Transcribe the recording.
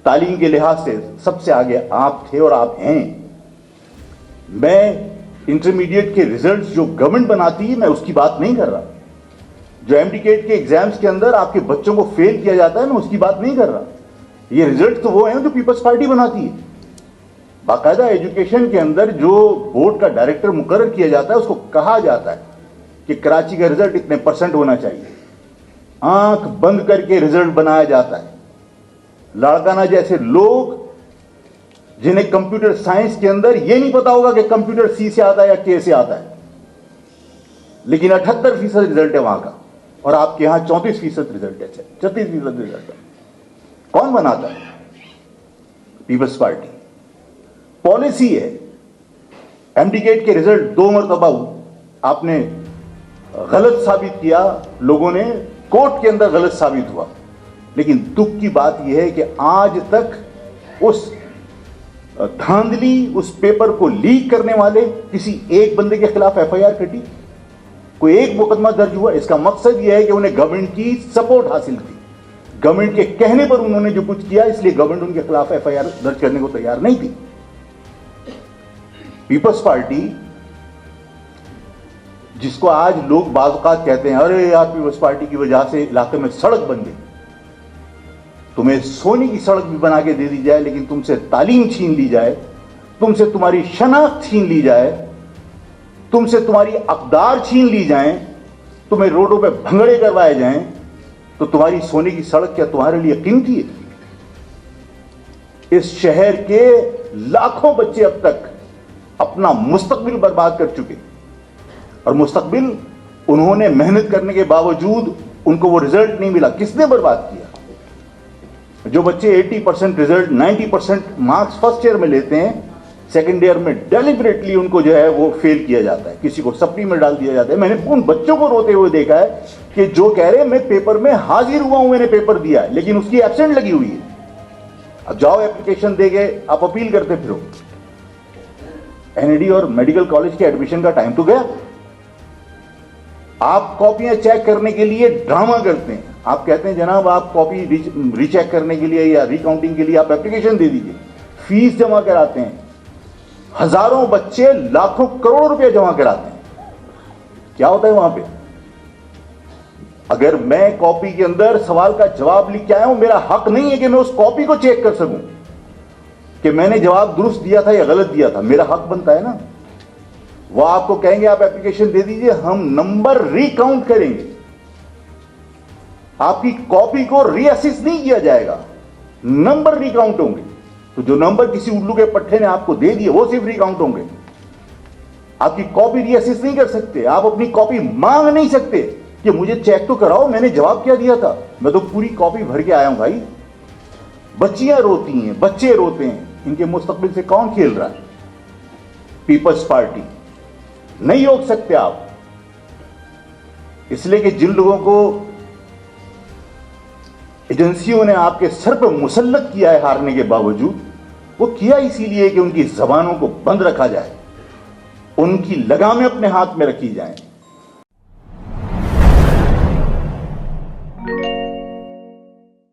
तालीम के लिहाज से सबसे आगे आप थे और आप हैं। मैं इंटरमीडिएट के रिजल्ट्स जो गवर्नमेंट बनाती है मैं उसकी बात नहीं कर रहा। जो एमडीकेट के एग्जाम्स के अंदर आपके बच्चों को फेल किया जाता है मैं उसकी बात नहीं कर रहा। ये रिजल्ट तो वो हैं जो पीपल्स पार्टी बनाती है। बाकायदा एजुकेशन के अंदर जो बोर्ड का डायरेक्टर मुकर्रर किया जाता है उसको कहा जाता है कि कराची का रिजल्ट इतने % होना चाहिए। आंख बंद करके रिजल्ट बनाया जाता है। लाड़काना जैसे लोग जिन्हें कंप्यूटर साइंस के अंदर यह नहीं पता होगा कि कंप्यूटर सी से आता है या के से आता है, लेकिन 78% रिजल्ट है वहां का, और आपके यहां 34% रिजल्ट है, 36% रिजल्ट है। कौन बनाता है? Peoples party. पॉलिसी है। एमडीकेट के रिजल्ट 2 मरतबा आपने गलत साबित किया, लोगों ने कोर्ट के अंदर गलत साबित हुआ, लेकिन दुख की बात यह है कि आज तक उस धांधली, उस पेपर को लीक करने वाले किसी एक बंदे के खिलाफ एफआईआर कटी, कोई एक मुकदमा दर्ज हुआ। इसका मकसद यह है कि उन्हें गवर्नमेंट की सपोर्ट हासिल थी, गवर्नमेंट के कहने पर उन्होंने जो कुछ किया, इसलिए गवर्नमेंट उनके खिलाफ एफआईआर दर्ज करने को तैयार नहीं थी। पीपल्स पार्टी, जिसको आज लोग बाज़ कहते हैं अरे यार पीपल्स पार्टी की वजह से इलाके में सड़क बन गई, तुम्हें सोने की सड़क भी बना के दे दी जाए लेकिन तुमसे तालीम छीन ली जाए, तुमसे तुम्हारी शनाख्त छीन ली जाए, तुमसे तुम्हारी अक़दार छीन ली जाए, तुम्हें रोडों पे भंगड़े करवाए जाएं, तो तुम्हारी सोने की सड़क क्या तुम्हारे लिए कीमती है? इस शहर के लाखों बच्चे अब तक अपना मुस्तकबिल बर्बाद कर चुके, और मुस्तकबिल उन्होंने मेहनत करने के बावजूद उनको वो रिजल्ट नहीं मिला। किसने बर्बाद किया? जो बच्चे 80% रिजल्ट, 90% मार्क्स फर्स्ट ईयर में लेते हैं, सेकेंड ईयर में डेलिबरेटली उनको जो है वो फेल किया जाता है, किसी को सप्ली में डाल दिया जाता है। मैंने उन बच्चों को रोते हुए देखा है कि जो कह रहे हैं मैं पेपर में हाजिर हुआ हूं, मैंने पेपर दिया है, लेकिन उसकी एब्सेंट लगी हुई है। अब जाओ एप्लीकेशन देके आप अपील करते फिरो। एनईडी और मेडिकल कॉलेज के एडमिशन का टाइम तो गया। आप कॉपियां चेक करने के लिए ड्रामा करते हैं। आप कहते हैं जनाब आप कॉपी रीचेक करने के लिए या रिकाउंटिंग के लिए आप एप्लीकेशन दे दीजिए, फीस जमा कराते हैं। हजारों बच्चे लाखों करोड़ों रुपए जमा कराते हैं। क्या होता है वहां पे? अगर मैं कॉपी के अंदर सवाल का जवाब लिख के आया हूं, मेरा हक नहीं है कि मैं उस कॉपी को चेक कर सकूं कि मैंने जवाब दुरुस्त दिया था या गलत दिया था। मेरा हक बनता है ना। वो आपको कहेंगे आप एप्लीकेशन दे दीजिए, हम नंबर रिकाउंट करेंगे, आपकी कॉपी को रीअसेस नहीं किया जाएगा, नंबर रिकाउंट होंगे। तो जो नंबर किसी उल्लू के पट्टे ने आपको दे दिए वो सिर्फ रिकाउंट होंगे। आपकी कॉपी रीअसेस नहीं कर सकते, आप अपनी कॉपी मांग नहीं सकते कि मुझे चेक तो कराओ, मैंने जवाब क्या दिया था। मैं तो पूरी कॉपी भर के आया हूं भाई। बच्चियां रोती हैं, बच्चे रोते हैं, इनके मुस्तकबिल से कौन खेल रहा है? Peoples party. नहीं रोक सकते आप, इसलिए कि जिन लोगों को एजेंसियों ने आपके सर पर मुसल्लत किया है हारने के बावजूद, वो किया इसीलिए कि उनकी जबानों को बंद रखा जाए, उनकी लगामें अपने हाथ में रखी जाएं।